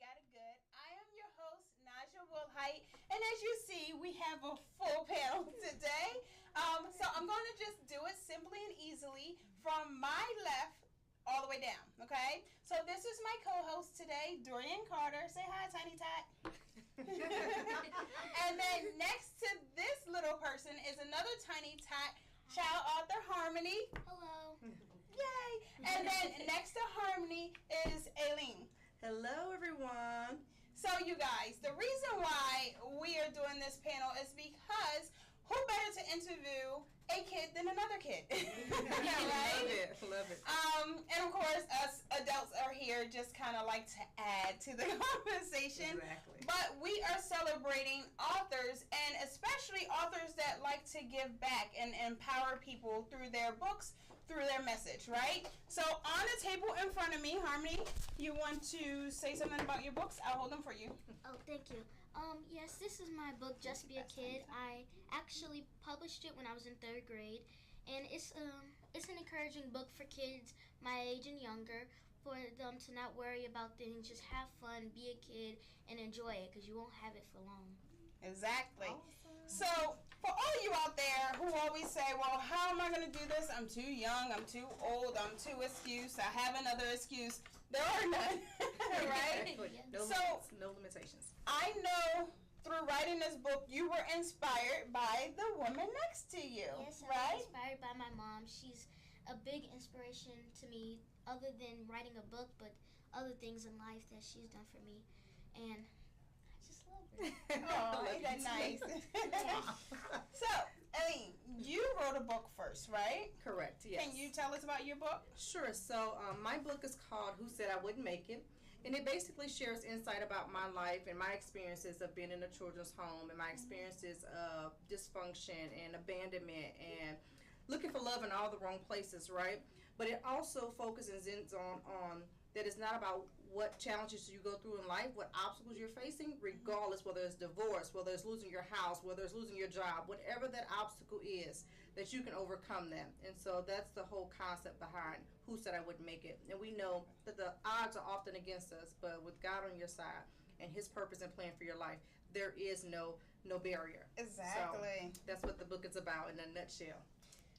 got it good. I am your host, Naja Woolhite, and as you see, we have a full panel today. So I'm going to just do it simply and easily from my left all the way down, okay? So this is my co-host today, Dorian Carter. Say hi, Tiny Tot. And then next to this little person is another Tiny Tot, child author Harmony. Hello. Yay! And then next to Harmony is Aileen. Hello, everyone. So, you guys, the reason why we are doing this panel is because who better to interview a kid than another kid? Right? Love it. And of course, us adults are here just kind of like to add to the conversation. Exactly. But we are celebrating authors, and especially authors that like to give back and empower people through their books, through their message, right? So on the table in front of me, Harmony, you want to say something about your books? I'll hold them for you. Oh, thank you. Yes, this is my book, Just Be a Kid. I actually published it when I was in 3rd grade, and it's an encouraging book for kids my age and younger, for them to not worry about things, just have fun, be a kid, and enjoy it, because you won't have it for long. Exactly. Awesome. So, for all of you out there who always say, well, how am I going to do this? I'm too young, I'm too old, I'm too excuse, I have another excuse. There are none, right? Exactly. No limitations. I know through writing this book, you were inspired by the woman next to you, Yes, I right? was inspired by my mom. She's a big inspiration to me, other than writing a book, but other things in life that she's done for me. And I just love her. Oh, ain't that nice? So, Aileen, you wrote a book first, right? Correct, yes. Can you tell us about your book? Sure. So my book is called Who Said I Wouldn't Make It? And it basically shares insight about my life and my experiences of being in a children's home and my experiences of dysfunction and abandonment and looking for love in all the wrong places, right? But it also focuses and ends on that it's not about what challenges you go through in life, what obstacles you're facing, regardless whether it's divorce, whether it's losing your house, whether it's losing your job, whatever that obstacle is, that you can overcome them. And so that's the whole concept behind Who Said I Wouldn't Make It. And we know that the odds are often against us, but with God on your side and His purpose and plan for your life, there is no barrier. Exactly. So that's what the book is about in a nutshell.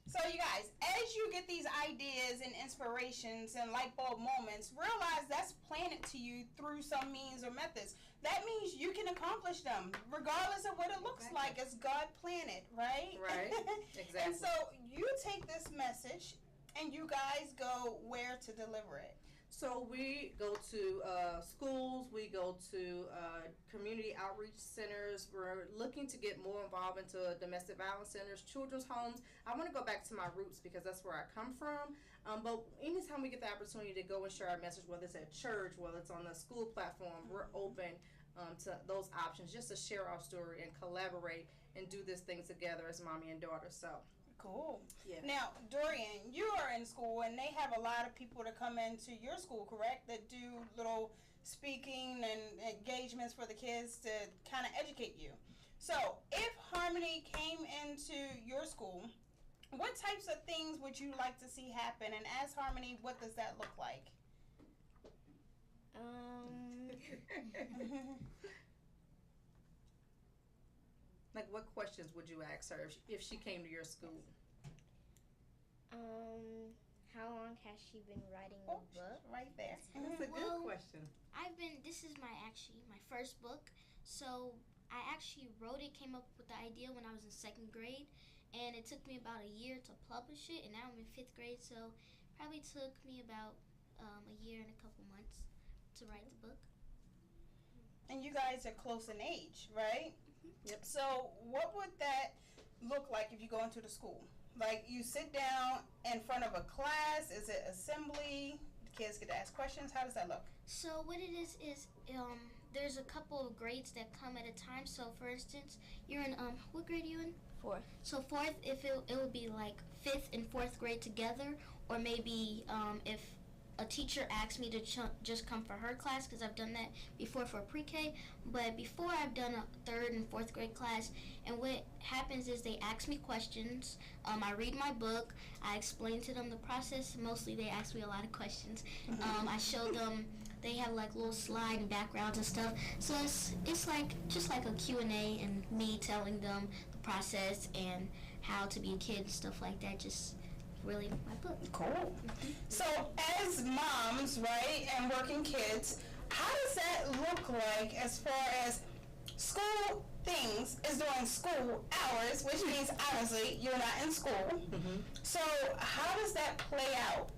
So you guys, as you get these ideas and inspirations and light bulb moments, realize that's planted to you through some means or methods. That means you can accomplish them, regardless of what it looks like. It's God planted, right? Right, exactly. And so you take this message and you guys go where to deliver it. So we go to schools, we go to community outreach centers. We're looking to get more involved into domestic violence centers, children's homes. I want to go back to my roots because that's where I come from. But anytime we get the opportunity to go and share our message, whether it's at church, whether it's on the school platform, we're open to those options just to share our story and collaborate and do this thing together as mommy and daughter. So. Cool. Yeah. Now, Dorian, you are in school, and they have a lot of people that come into your school, correct? That do little speaking and engagements for the kids to kind of educate you. So, if Harmony came into your school, what types of things would you like to see happen? And as Harmony, what does that look like? Like, what questions would you ask her if she came to your school? How long has she been writing the book? Right there. That's a good question. This is my first book, so I actually came up with the idea when I was in 2nd grade, and it took me about a year to publish it, and now I'm in 5th grade, so probably took me about a year and a couple months to write the book. And you guys are close in age, right? Yep. So what would that look like if you go into the school? Like, you sit down in front of a class? Is it assembly? The kids get to ask questions? How does that look? So what it is there's a couple of grades that come at a time. So for instance, you're in what grade are you in? 4th. So 4th, if it would be like 5th and 4th grade together, or maybe if a teacher asked me to just come for her class because I've done that before for pre-K. But before I've done a 3rd and 4th grade class, and what happens is they ask me questions. I read my book. I explain to them the process. Mostly they ask me a lot of questions. I show them. They have like little slide and backgrounds and stuff. So it's like just like a Q&A and me telling them the process and how to be a kid and stuff like that. Just really my book. Cool. So as moms, right, and working kids, how does that look like as far as school things is during school hours, which means obviously you're not in school. So how does that play out?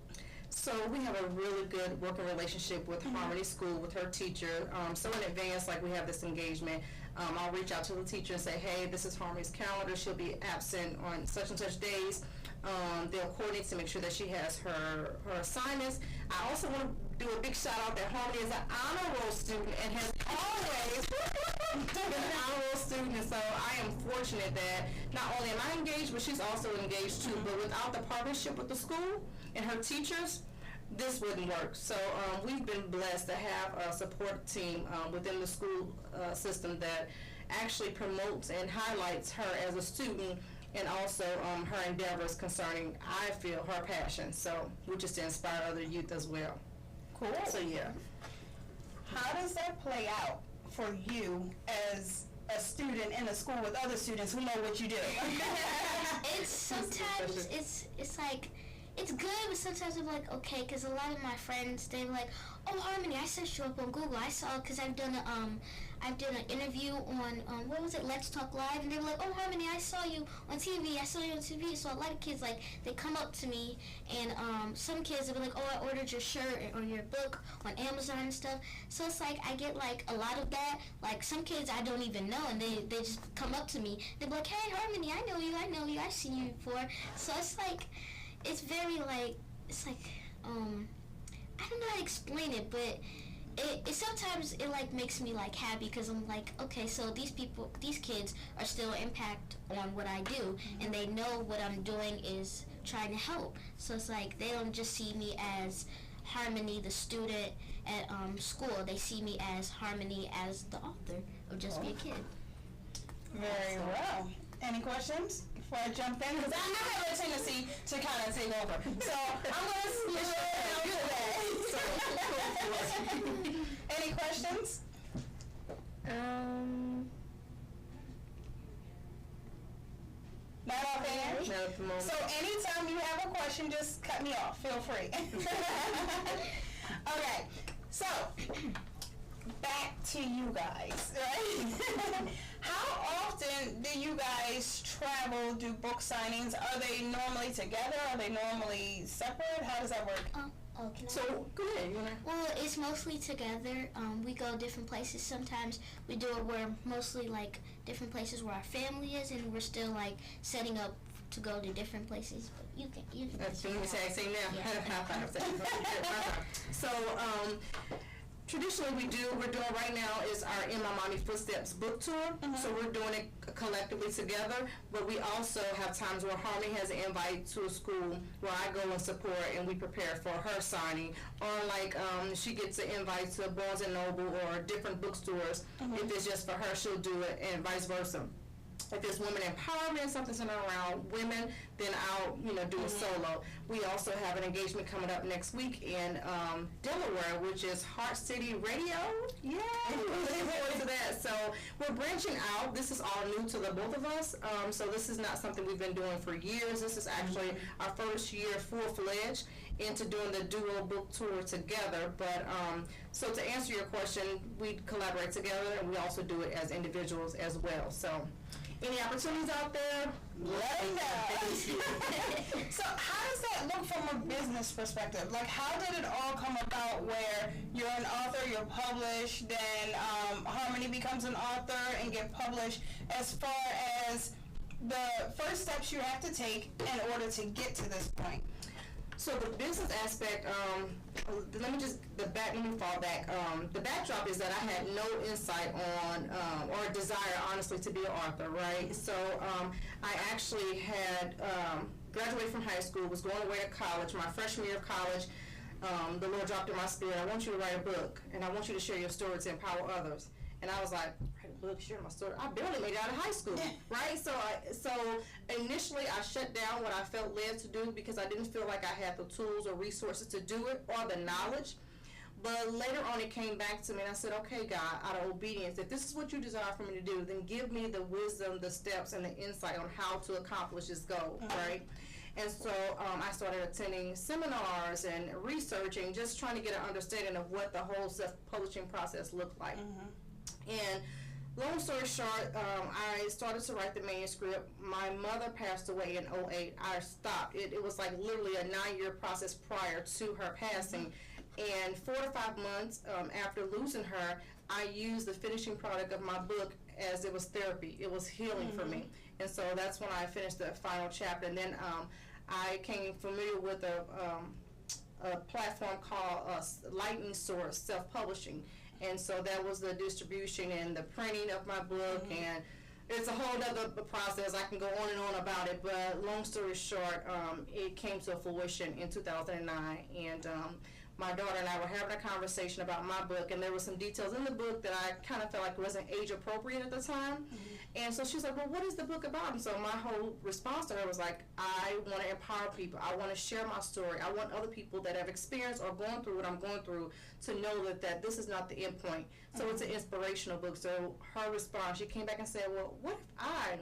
So we have a really good working relationship with Harmony School, with her teacher. So in advance, like we have this engagement, I'll reach out to the teacher and say, hey, this is Harmony's calendar. She'll be absent on such and such days. They'll coordinate to make sure that she has her assignments. I also want to do a big shout out that Harmony is an honor roll student and has always been an honor roll student. And so I am fortunate that not only am I engaged, but she's also engaged too. But without the partnership with the school and her teachers, this wouldn't work. So we've been blessed to have a support team within the school system that actually promotes and highlights her as a student, and also her endeavors concerning, I feel, her passion. So which is to inspire other youth as well. Cool. So yeah. How does that play out for you as a student in a school with other students who know what you do? It's sometimes it's like it's good, but sometimes I'm like, okay, because a lot of my friends, they're like, oh, Harmony, I searched you up on Google. I saw, because I've done an interview on, what was it, Let's Talk Live, and they were like, oh, Harmony, I saw you on TV. I saw you on TV. So a lot of kids, like, they come up to me, and some kids, they'll be like, oh, I ordered your shirt or your book on Amazon and stuff. So it's like, I get, like, a lot of that. Like, some kids I don't even know, and they just come up to me. They'll be like, hey, Harmony, I know you, I've seen you before. So it's like, it's very like, it's like, I don't know how to explain it, but it sometimes it like makes me like happy because I'm like, okay, so these kids are still impact on what I do, and they know what I'm doing is trying to help. So it's like they don't just see me as Harmony, the student at school. They see me as Harmony as the author of Just Be a Kid. Very well. Any questions before I jump in? Because I have a tendency to kind of take over. So I'm going to switch around today. Any questions? Not offhand? Not at the moment. So anytime you have a question, just cut me off. Feel free. Okay. So back to you guys, right? How often do you guys travel, do book signings? Are they normally together? Are they normally separate? How does that work? So go ahead. Well, it's mostly together. We go different places. Sometimes we do it where mostly like different places where our family is, and we're still like setting up to go to different places. But you can. That's what we say now. Yeah. So traditionally we're doing right now is our In My Mommy Footsteps book tour. So we're doing it collectively together, but we also have times where Harmony has an invite to a school where I go and support and we prepare for her signing, or like she gets an invite to Barnes & Noble or different bookstores. If it's just for her, she'll do it, and vice versa. If it's women empowerment, something centered around women, then I'll, do a solo. We also have an engagement coming up next week in Delaware, which is Heart City Radio. Yeah, looking forward to that. So we're branching out. This is all new to the both of us. So this is not something we've been doing for years. This is actually our first year full-fledged into doing the duo book tour together. But so to answer your question, we collaborate together, and we also do it as individuals as well. So any opportunities out there, let me know. So how does that look from a business perspective? Like, how did it all come about where you're an author, you're published, then Harmony becomes an author and get published, as far as the first steps you have to take in order to get to this point? So the business aspect, let me fall back. The backdrop is that I had no insight on or desire, honestly, to be an author, right? So I actually had graduated from high school, was going away to college, my freshman year of college, the Lord dropped in my spirit, I want you to write a book, and I want you to share your story to empower others. And I was like, write a book, share my story. I barely made it out of high school, right? So initially I shut down what I felt led to do because I didn't feel like I had the tools or resources to do it or the knowledge. But later on it came back to me and I said, okay, God, out of obedience, if this is what you desire for me to do, then give me the wisdom, the steps, and the insight on how to accomplish this goal, right? And so I started attending seminars and researching, just trying to get an understanding of what the whole self-publishing process looked like. And long story short, I started to write the manuscript. My mother passed away in 2008. I stopped. It was like literally a 9-year process prior to her passing. And 4 to 5 months after losing her, I used the finishing product of my book as it was therapy. It was healing for me. And so that's when I finished the final chapter. And then I came familiar with a platform called Lightning Source Self-Publishing. And so that was the distribution and the printing of my book. And it's a whole other process. I can go on and on about it. But long story short, it came to fruition in 2009. And my daughter and I were having a conversation about my book, and there were some details in the book that I kind of felt like wasn't age appropriate at the time. And so she was like, well, what is the book about? And so my whole response to her was like, I want to empower people. I want to share my story. I want other people that have experienced or gone through what I'm going through to know that this is not the end point. So it's an inspirational book. So her response, she came back and said, well, what if I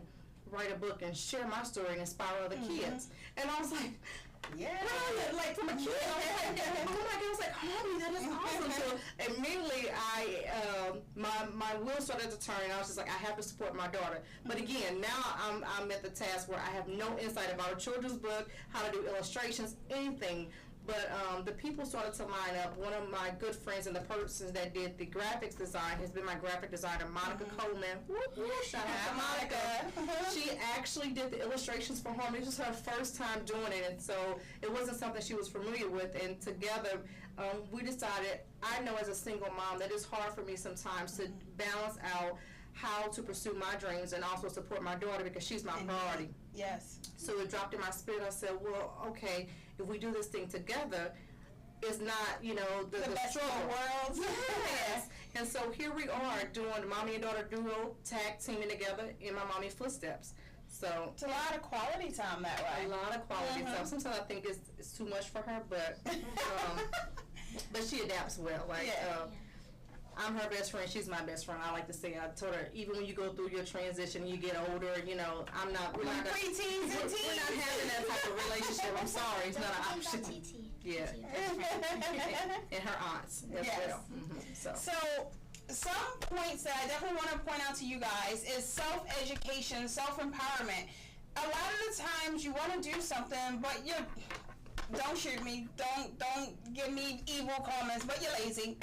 write a book and share my story and inspire other kids? And I was like, yeah, like from a kid, I was like, Mommy, that is awesome. So immediately my wheels started to turn. I was just like, I have to support my daughter. But again, now I'm at the task where I have no insight about a children's book, how to do illustrations, anything. But the people started to line up. One of my good friends and the persons that did the graphics design has been my graphic designer, Monica Coleman. Shout out to Monica. She actually did the illustrations for Harmony. This was her first time doing it, and so it wasn't something she was familiar with. And together, we decided, I know as a single mom that it's hard for me sometimes to balance out how to pursue my dreams and also support my daughter because she's my priority. Yes. So it dropped in my spirit. I said, well, okay, if we do this thing together, it's not, the best struggle. of worlds. Yes. And so here we are doing mommy and daughter duo, tag teaming together in my mommy footsteps. So it's a lot of quality time that way. A lot of quality time. Sometimes I think it's too much for her, but but she adapts well. Like I'm her best friend. She's my best friend. I like to say. I told her, even when you go through your transition and you get older, we're not preteens and teens. We're not having that type of relationship. I'm sorry, it's not an option. Yeah, and her aunts as well. So some points that I definitely want to point out to you guys is self-education, self-empowerment. A lot of the times you want to do something, but don't shoot me. Don't give me evil comments, but you're lazy.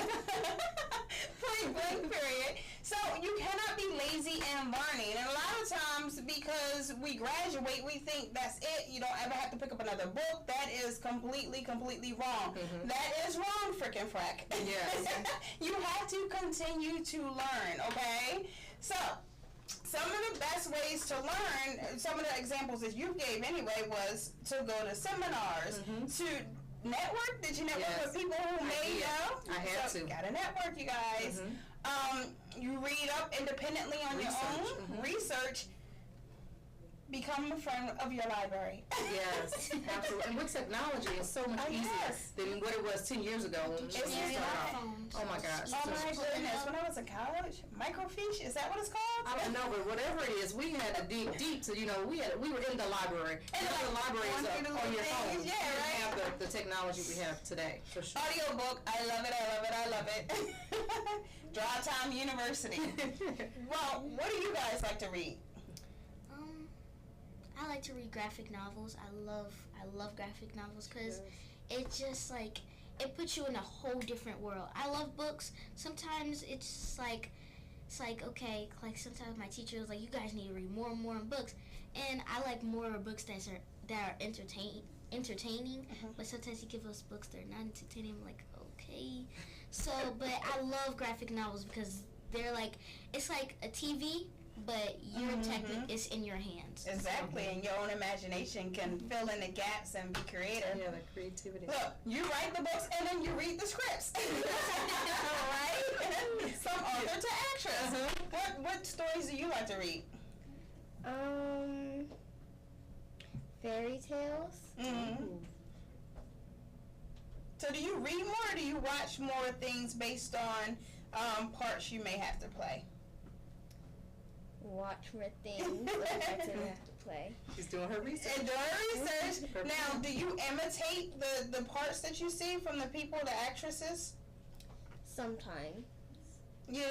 Point blank, period. So you cannot be lazy in learning. And a lot of times, because we graduate, we think that's it. You don't ever have to pick up another book. That is completely wrong. That is wrong, frickin' frack. Yes. You have to continue to learn, okay? So some of the best ways to learn, some of the examples that you gave anyway, was to go to seminars, to network. Did you network with people who may know? I had to. Got to network, you guys. You read up independently on your own. Research. Become a friend of your library. Yes, absolutely. And with technology, it's so much easier than what it was 10 years ago. Oh my gosh. Oh my goodness. When I was in college, microfiche, is that what it's called? I don't know, but whatever it is, we had to dig deep. So, we were in the library. And the library is on your phone. Yeah, right. We have the technology we have today, for sure. Audiobook, I love it. Draw Time University. Well, what do you guys like to read? I like to read graphic novels. I love graphic novels because it just it puts you in a whole different world. I love books. Sometimes it's like okay, like sometimes my teacher was like, you guys need to read more and more books, and I like more books that are entertaining. But sometimes he gives us books that are not entertaining. I'm like, okay. So, but I love graphic novels because they're it's like a TV. but your it's in your hands. Exactly, and your own imagination can fill in the gaps and be creative. Yeah, the creativity. Look, you write the books and then you read the scripts. Right? From author to actress. What stories do you like to read? Fairy tales. Mm-hmm. So do you read more or do you watch more things based on parts you may have to play? Watch more things that I have to play. She's doing her research. And doing her research. Now, do you imitate the parts that you see from the people, the actresses? Sometimes. Yeah.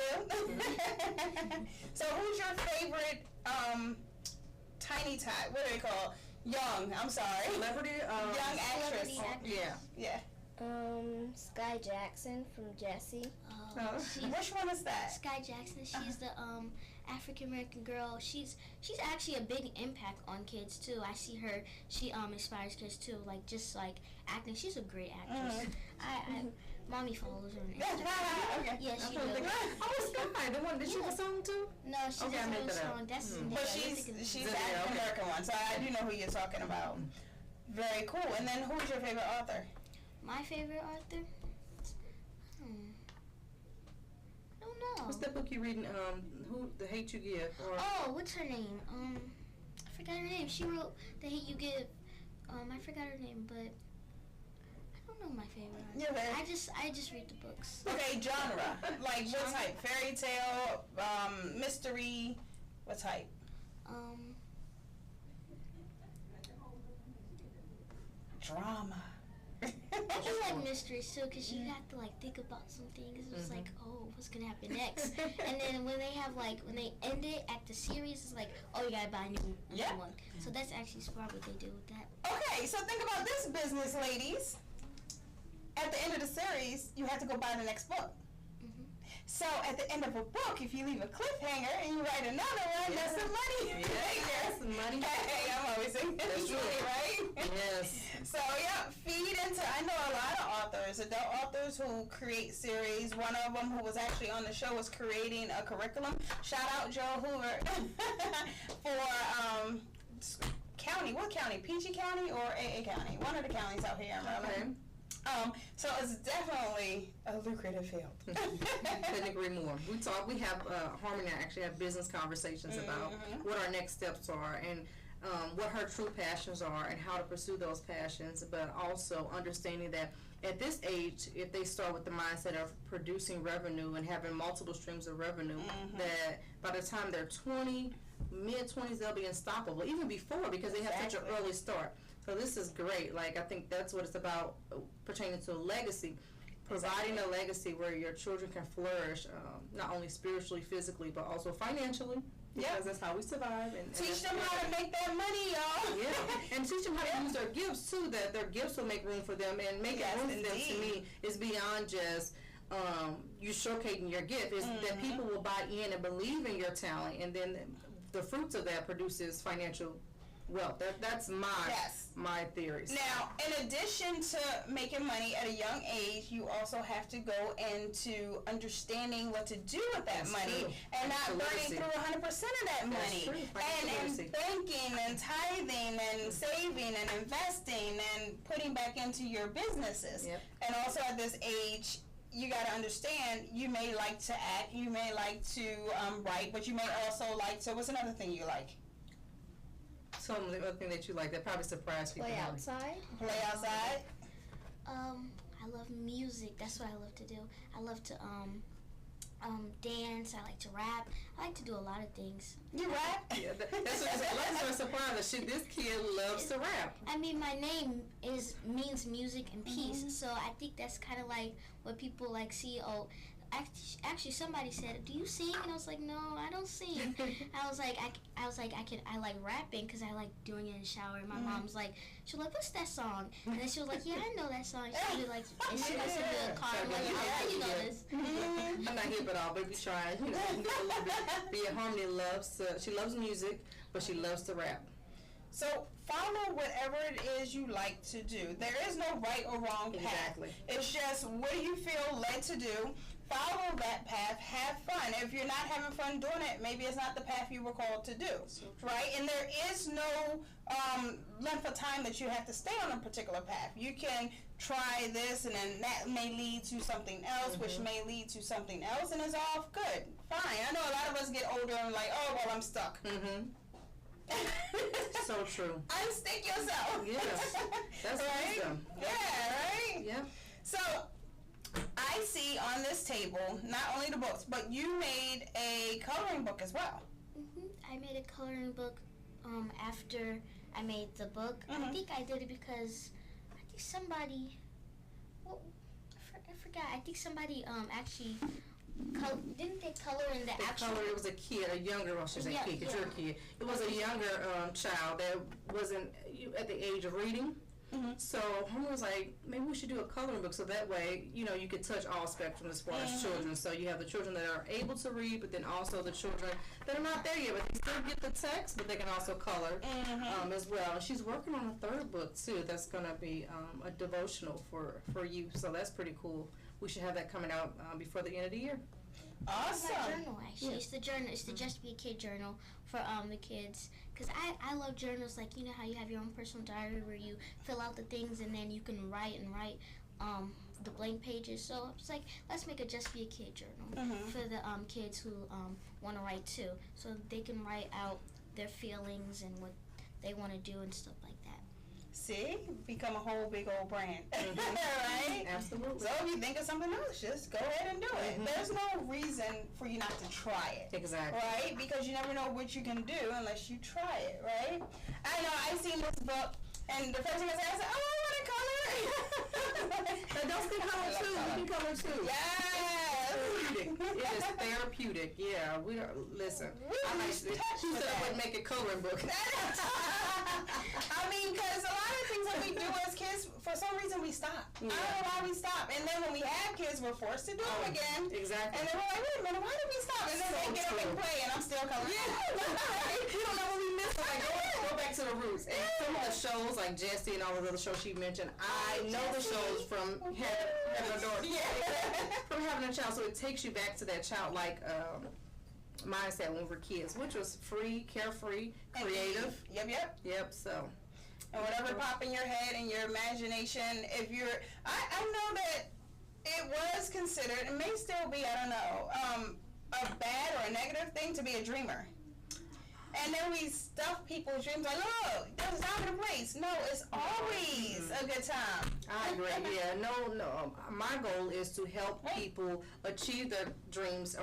So who's your favorite tiny tot? What do they call? Young. I'm sorry. Celebrity. Young actress. Yeah. Yeah. Sky Jackson from Jessie. Which one is that? Sky Jackson. She's the African American girl. She's actually a big impact on kids too. I see her. She inspires kids too. Like just like acting. She's a great actress. I mommy follows her on Instagram. Okay. Yeah, she Oh, does. Sky. The one. Did she have a song too? No, she Okay, I doesn't made have a that up. song. That's But she's the African American one, so I do know who you're talking about. Very cool. And then who's your favorite author? My favorite author? I don't know. What's that book you reading? Who the Hate You Give? Or Oh, what's her name? I forgot her name. She wrote The Hate You Give. I forgot her name, but I don't know my favorite author. Yeah, I just read the books. okay, genre. Like what type? Fairy tale, mystery, what type? Drama. I just like mysteries too, because you have to like think about some things. It's like, oh, what's gonna happen next? And then when they have like when they end it at the series, it's like, oh, you gotta buy a new one. So that's actually smart what they do with that. Okay, so think about this business, ladies. At the end of the series, you have to go buy the next book. So at the end of a book, if you leave a cliffhanger and you write another one, that's some money. That's some money. Hey, I'm always saying that's right? Yes. So yeah, feed into. I know a lot of authors, adult authors who create series. One of them who was actually on the show was creating a curriculum. Shout out Joe Hoover for county. What county? PG County or AA County? One of the counties out here in Maryland. So it's definitely a lucrative field. Couldn't agree more. We have Harmony and I actually have business conversations about what our next steps are and what her true passions are and how to pursue those passions, but also understanding that at this age, if they start with the mindset of producing revenue and having multiple streams of revenue, that by the time they're 20, mid-20s, they'll be unstoppable, even before, because they have such an early start. So this is great. Like, I think that's what it's about pertaining to a legacy, providing a legacy where your children can flourish, not only spiritually, physically, but also financially, because that's how we survive. And teach them how to make that money, y'all. Yeah, and teach them how to use their gifts, too, that their gifts will make room for them. And making room for them, to me, is beyond just you showcasing your gift. Is that people will buy in and believe in your talent, and then the fruits of that produces financial wealth. That's my theories. Now, in addition to making money at a young age, you also have to go into understanding what to do with that money and not burning through 100% of that money. And banking and tithing and saving and investing and putting back into your businesses. And also at this age, you got to understand, you may like to act, you may like to write, but you may also like to, what's another thing you like? Some of the other thing that you like that probably surprised people. Play outside. Play outside. I love music. That's what I love to do. I love to dance. I like to rap. I like to do a lot of things. You rap? Yeah, that's a surprise. This kid loves to rap. I mean, my name means music and peace. So I think that's kind of like what people like see. Oh, actually, somebody said, "Do you sing?" And I was like, "No, I don't sing." I was like, I like rapping because I like doing it in the shower. And my mom's like, she was like, "What's that song?" And then she was like, "Yeah, I know that song." She was like, and she listened to the car. I'm like, "How do you know this?" I'm not hip at all, but we try. You know, do a little bit. But yeah, Harmony loves. She loves music, but she loves to rap. So follow whatever it is you like to do. There is no right or wrong path. Exactly. It's just what do you feel led to do. follow that path, have fun. If you're not having fun doing it, maybe it's not the path you were called to do, right? And there is no length of time that you have to stay on a particular path. You can try this, and then that may lead to something else, which may lead to something else, and it's all good, fine. I know a lot of us get older and like, oh, well, I'm stuck. So true. Unstick yourself. Yes. That's right? wisdom. Yeah, right? Yeah. So, I see on this table not only the books, but you made a coloring book as well. I made a coloring book after I made the book. I think I did it because I think somebody, I forgot. I think somebody actually didn't they color in the actual? It was a kid, a younger, well, I should say kid, because you're a kid. It was a younger child that wasn't at the age of reading. So Homer was like, maybe we should do a coloring book so that way, you know, you could touch all spectrum as far as children. So you have the children that are able to read, but then also the children that are not there yet, but they still get the text, but they can also color as well. And she's working on a third book too. That's going to be a devotional for you. So that's pretty cool. We should have that coming out before the end of the year. Awesome. It's my journal, actually. It's the journal. It's the Just Be a Kid journal for the kids. Because I love journals, like, you know how you have your own personal diary where you fill out the things and then you can write the blank pages. So it's like, let's make a Just Be a Kid journal for the kids who want to write too. So they can write out their feelings and what they want to do and stuff like that. See? Become a whole big old brand. Right? Absolutely. So if you think of something else, just go ahead and do it. There's no reason for you not to try it. Exactly. Right? Because you never know what you can do unless you try it, right? I know, I seen this book, and the first thing I said, oh, I want to color. And those can color too. You can color too. Yes. It is therapeutic. Yeah. We don't listen. She said I wouldn't make a coloring book. I mean, because a lot of things that we do as kids, for some reason we stop. I don't know why we stop. And then when we have kids, we're forced to do them again. Exactly. And then we're like, wait a minute, why did we stop? And then they get up and play, and I'm still coloring. You don't know what we missed. Like, go back to the roots. And some of the shows, like Jessie and all the other shows she mentioned, I know the shows from having a daughter. From having a child. So it takes you back to that childlike mindset when we were kids, which was free, carefree, creative. Yep. So, and whatever pop in your head and your imagination, if you're, I know that it was considered, and may still be, I don't know, a bad or a negative thing to be a dreamer. And then we stuff people's dreams like, look, there's a time and a place. No, it's always a good time. I agree. Yeah, no. My goal is to help people achieve their dreams,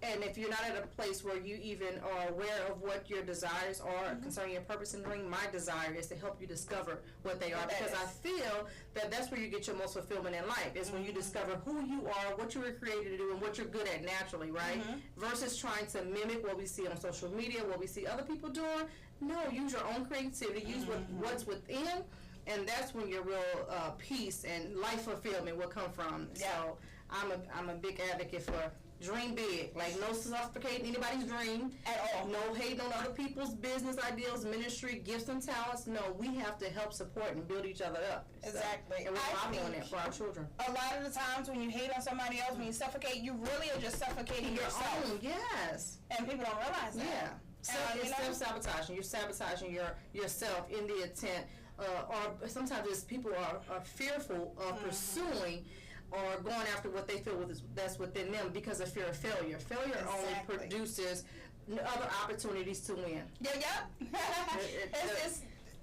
and if you're not at a place where you even are aware of what your desires are concerning your purpose and dream, my desire is to help you discover what they are, because I feel that that's where you get your most fulfillment in life, is when you discover who you are, what you were created to do, and what you're good at naturally, right? Versus trying to mimic what we see on social media, what we see other people doing. No, use your own creativity, use what's within, and that's when your real peace and life fulfillment will come from. So I'm a big advocate for dream big, like no suffocating anybody's dream at all. No hating on other people's business ideas, ministry, gifts, and talents. No, we have to help support and build each other up. Exactly. And we're modeling it for our children. A lot of the times when you hate on somebody else, when you suffocate, you really are just suffocating yourself. Yes. And people don't realize that. Yeah. So it's self-sabotaging. You're sabotaging yourself in the intent, or sometimes it's people are fearful of pursuing or going after what they feel that's within them because of fear of failure. Failure only produces other opportunities to win.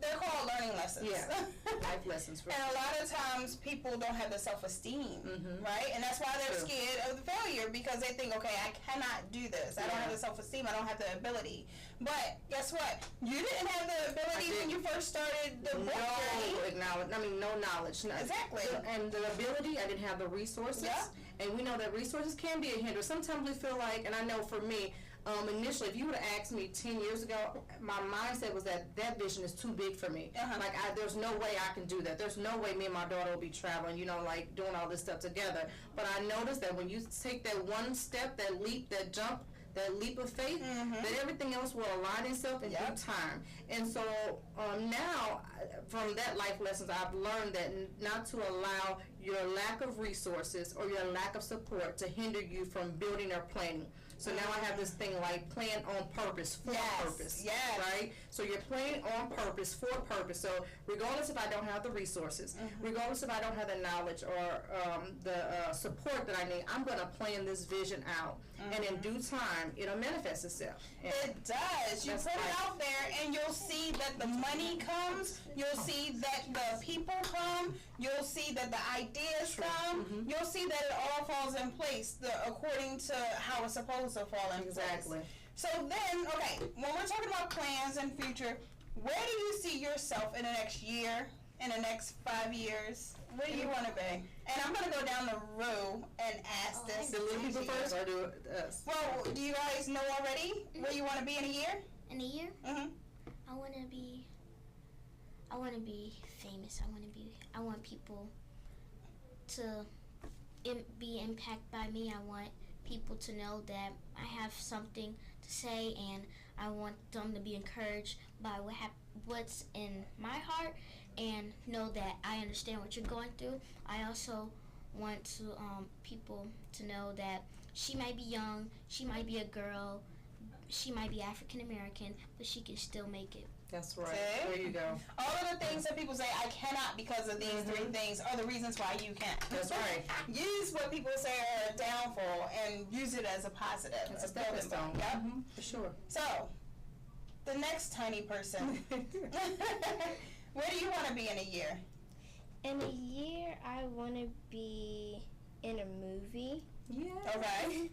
They're called learning lessons. Yeah, life lessons. And a lot of times people don't have the self-esteem, right? And that's why they're scared of the failure, because they think, okay, I cannot do this. I don't have the self-esteem. I don't have the ability. But guess what? You didn't have the ability when you first started the book journey. No knowledge. Exactly. And the ability, I didn't have the resources. Yeah. And we know that resources can be a hindrance. Sometimes we feel like, and I know for me, initially, if you would have asked me 10 years ago, my mindset was that vision is too big for me. There's no way I can do that. There's no way me and my daughter will be traveling, doing all this stuff together. But I noticed that when you take that one step, that leap, that jump, that leap of faith, that everything else will align itself in due time. And so now, from that life lessons, I've learned that not to allow your lack of resources or your lack of support to hinder you from building or planning. So now I have this thing like plan on purpose, for purpose. Yes. Right? So you're planning on purpose, for purpose. So regardless if I don't have the resources, regardless if I don't have the knowledge or the support that I need, I'm going to plan this vision out. And in due time, it'll manifest itself. And it does. You put it out there and you'll see that the money comes. You'll see that the people come. You'll see that the ideas come. You'll see that it all falls in place according to how it's supposed to fall in place. Exactly. So then, okay, when we're talking about plans and future, where do you see yourself in the next year, in the next 5 years? Where do you want to be? And I'm going to go down the row and ask this. The little people first or do us? Well, do you guys know already where you want to be in a year? In a year? Mm-hmm. I want to be famous. I want people to be impacted by me. I want people to know that I have something to say, and I want them to be encouraged by what's in my heart and know that I understand what you're going through. I also want people to know that she might be young, she might be a girl, she might be African American, but she can still make it. That's right. See? There you go. All of the things that people say, I cannot because of these three things, are the reasons why you can. That's right. Use what people say are a downfall and use it as a positive. It's a stepping stone. Yep. For sure. So, the next tiny person. Where do you want to be in a year? In a year, I want to be in a movie. Yeah. Okay.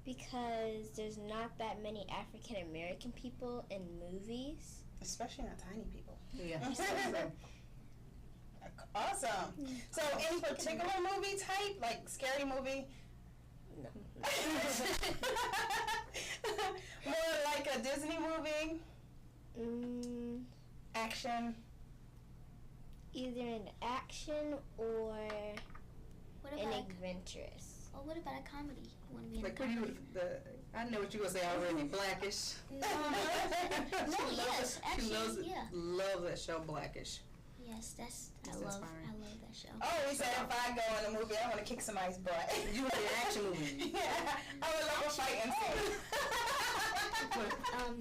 Because there's not that many African American people in movies. Especially not tiny people. Yeah. Awesome. So, any particular movie type, like scary movie? No. More like a Disney movie? Action? Either an action or What an about adventurous. what about a comedy? You want to be in a Like, what comedy? I know what you were going to say already. Blackish. No, yes, actually, yeah. Love that show, Blackish. Yes, I That's love inspiring. that show. Oh, he said if I go in a movie, I want to kick somebody's butt. You want an action movie? Yeah, I would love a fighting scene.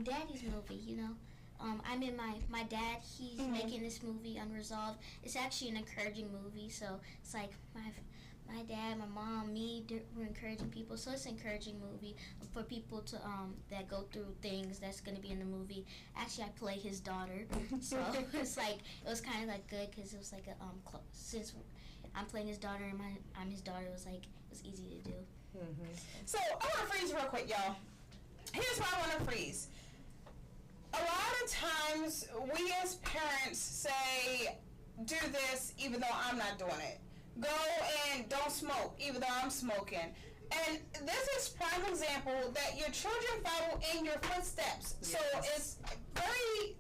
Daddy's movie, I'm in my dad, he's making this movie Unresolved. It's actually an encouraging movie, so it's like my dad, my mom, me, we're encouraging people. So it's an encouraging movie for people to that go through things that's going to be in the movie. Actually, I play his daughter, so it's like it was kind of like good because it was like a since I'm playing his daughter and I'm his daughter, it was easy to do. So I want to freeze real quick, y'all. Here's why I want to freeze. A lot of times we as parents say, do this even though I'm not doing it. Go and don't smoke even though I'm smoking. And this is prime example that your children follow in your footsteps. Yes. So it's very,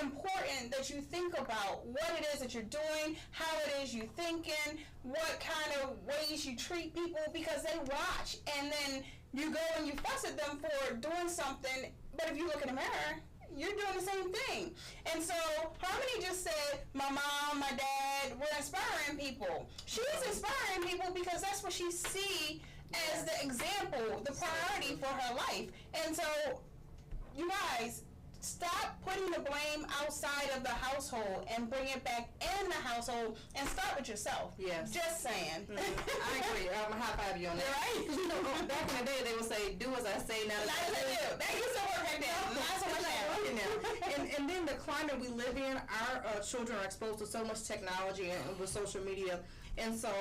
important that you think about what it is that you're doing, how it is you're thinking, what kind of ways you treat people, because they watch. And then you go and you fuss at them for doing something, but if you look in the mirror, you're doing the same thing. And so Harmony just said, my mom, my dad, we're inspiring people. She's inspiring people because that's what she see as the example, the priority for her life. And so, you guys, stop putting the blame outside of the household and bring it back in the household and start with yourself. Yes. Just saying. I agree. I'm going to high five you on that. Right? Back in the day, they would say, do as I say, not as I do. That used to work right there. Not so much now. And then the climate we live in, our children are exposed to so much technology and with social media. And so,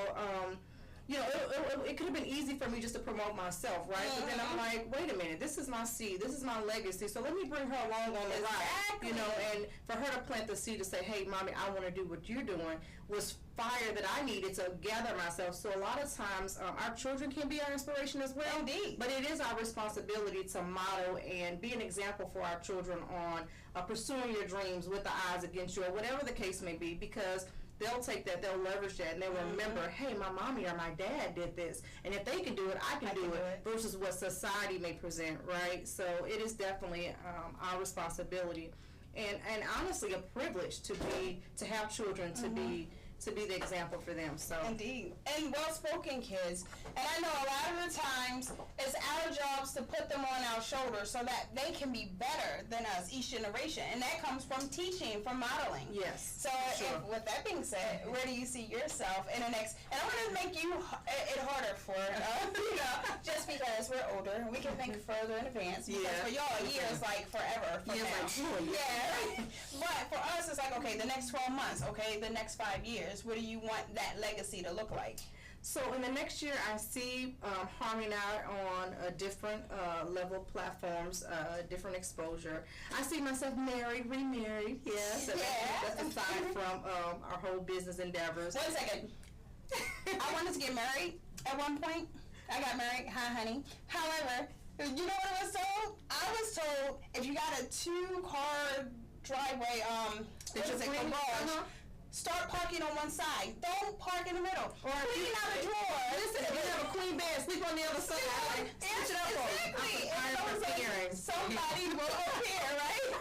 it could have been easy for me just to promote myself, right? But then I'm like, wait a minute, this is my seed, this is my legacy, so let me bring her along on the ride, and for her to plant the seed to say, hey, mommy, I want to do what you're doing, was fire that I needed to gather myself. So a lot of times, our children can be our inspiration as well. Indeed. But it is our responsibility to model and be an example for our children on pursuing your dreams with the odds against you, or whatever the case may be, because they'll take that, they'll leverage that, and they'll remember, hey, my mommy or my dad did this, and if they can do it, I can do it, versus what society may present, right? So it is definitely our responsibility. and honestly a privilege to have children to be the example for them. So indeed, and well-spoken kids. And I know a lot of the times it's our jobs to put them on our shoulders so that they can be better than us each generation, and that comes from teaching, from modeling. yes. So Sure. with that being said, where do you see yourself in the next? And I'm going to make it harder for just because we're older, we can think further in advance. Because for y'all, a year is like forever from Years now. like 2 years. Yeah. But for us, it's like, okay, the next 12 months, okay, the next 5 years. What do you want that legacy to look like? So in the next year, I see Harmony and I on a different level platforms, different exposure. I see myself married, remarried. Yes, that's aside from our whole business endeavors. 1 second. I wanted to get married at one point. I got married. Hi, honey. However, you know what I was told? I was told if you got a 2-car driveway, what is it, garage, start parking on one side. Don't park in the middle. Or clean out a drawer. Listen, if you have a queen bed, sleep on the other side. Switch it up. Exactly. Somebody will appear, right?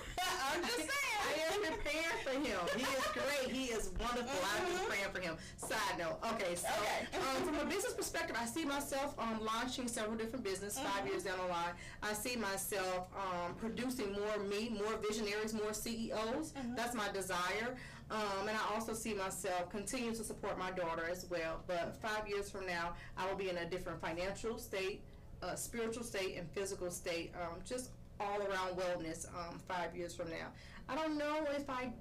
I'm just saying. I am preparing for him. He is great. He is wonderful. I'm just praying for him. Side note. Okay, so from a business perspective, I see myself launching several different businesses 5 years down the line. I see myself producing more visionaries, more CEOs. That's my desire. And I also see myself continue to support my daughter as well. But 5 years from now, I will be in a different financial state, spiritual state, and physical state. Just all around wellness 5 years from now. I don't know if I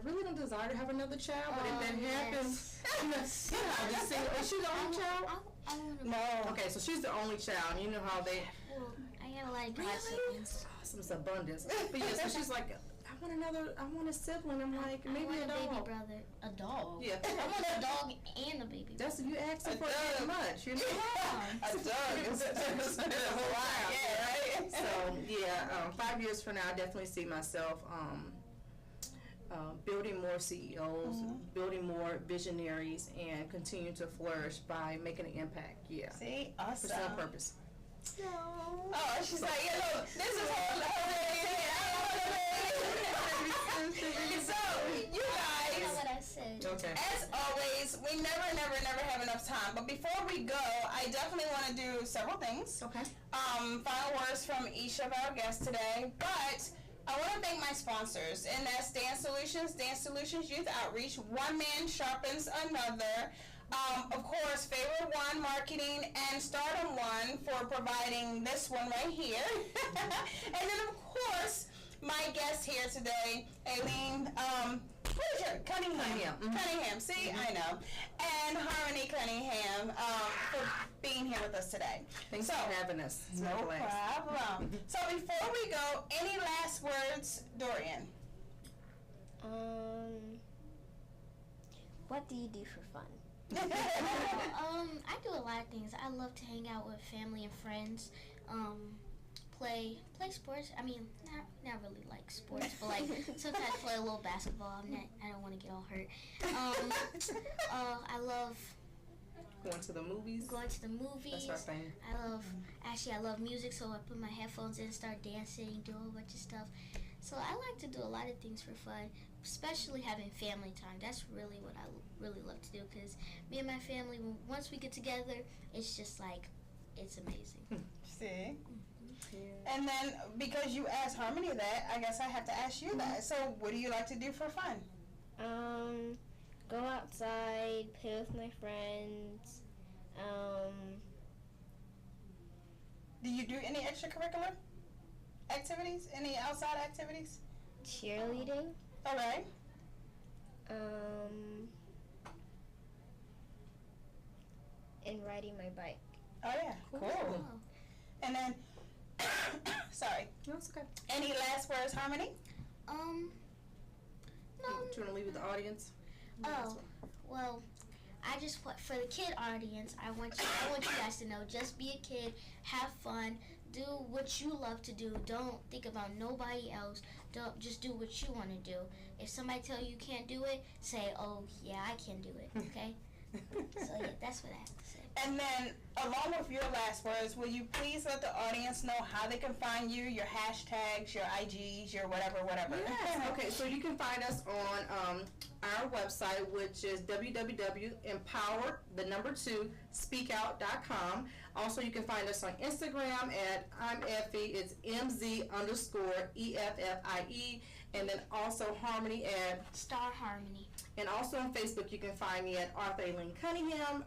really don't desire to have another child, but if that happens, is she the only child? No. Okay, so she's the only child. You know how they. Well, I got a lot of god siblings. Awesome, it's abundance. But yeah, so she's like, I want a sibling. I'm like, maybe I want a dog. baby brother. A dog? Yeah. I want a dog and a baby brother. That's you asking for too much, you know. A dog is a lot. Yeah, right. So yeah, 5 years from now, I definitely see myself building more CEOs, building more visionaries, and continue to flourish by making an impact. Yeah. See, awesome. For some purpose. Oh, she's like, yeah, look, this is So, you guys. That's what I said. Okay. As always, we never have enough time. But before we go, I definitely want to do several things. Okay. Final words from each of our guests today. But I want to thank my sponsors, and that's Dance Solutions Youth Outreach. One man sharpens another. Of course, Favorite One Marketing and Stardom One for providing this one right here. And then, of course, my guest here today, Aileen, what is your Cunningham? Cunningham. See, I know. And Harmoni Cunningham for being here with us today. Thanks for having us. It's No my blast. problem. So before we go, any last words, Dorian? What do you do for fun? I do a lot of things. I love to hang out with family and friends. Play sports. I mean, not really like sports, but like sometimes play a little basketball. I don't want to get all hurt. I love Going to the movies. That's our thing. I love music, so I put my headphones in, start dancing, do a whole bunch of stuff. So I like to do a lot of things for fun, especially having family time. That's really what I really love to do, because me and my family, once we get together, it's just like, it's amazing. See? Yeah. And then, because you asked Harmony that, I guess I have to ask you that. So, what do you like to do for fun? Go outside, play with my friends. Do you do any extracurricular activities? Any outside activities? Cheerleading. All right. And riding my bike. Oh, yeah. Cool. And then, sorry. No, it's okay. Any last words, Harmony? No. Do you want to leave with the audience? Well, I just for the kid audience, I want you guys to know, just be a kid, have fun, do what you love to do. Don't think about nobody else. Don't just do what you want to do. If somebody tell you can't do it, say, "Oh yeah, I can do it." Okay. So yeah, that's what I have to say. And then, along with your last words, will you please let the audience know how they can find you, your hashtags, your IGs, your whatever. Yes. Okay, so you can find us on our website, which is www.empowered2speakout.com. Also, you can find us on Instagram at I'm Effie. It's MZ_EFFIE. And then also Harmony at Star Harmony. And also on Facebook, you can find me at Aileen Cunningham.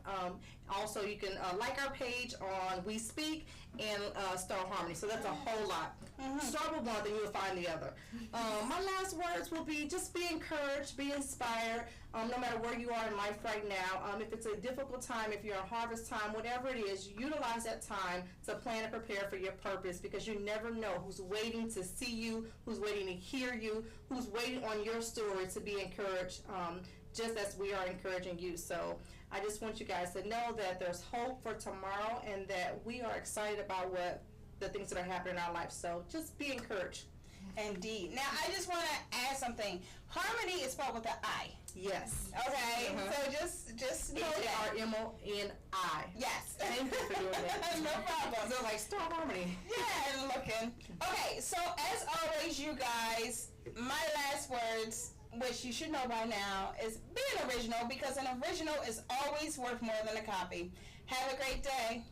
Also, you can like our page on We Speak and Star Harmony. So that's a whole lot. Start with one, then you'll find the other. My last words will be just be encouraged, be inspired, no matter where you are in life right now. If it's a difficult time, if you're in harvest time, whatever it is, utilize that time to plan and prepare for your purpose, because you never know who's waiting to see you, who's waiting to hear you, who's waiting on your story to be encouraged, just as we are encouraging you. So I just want you guys to know that there's hope for tomorrow and that we are excited about what the things that are happening in our life. So just be encouraged. Indeed. Now, I just want to add something. Harmony is spelled with an I. Yes. Okay? So just know that. HARMONI. Yes. Thank you for doing that. No problem. So like Star Harmony. Yeah, and looking. Okay, so as always, you guys, my last words, which you should know by now, is be an original, because an original is always worth more than a copy. Have a great day.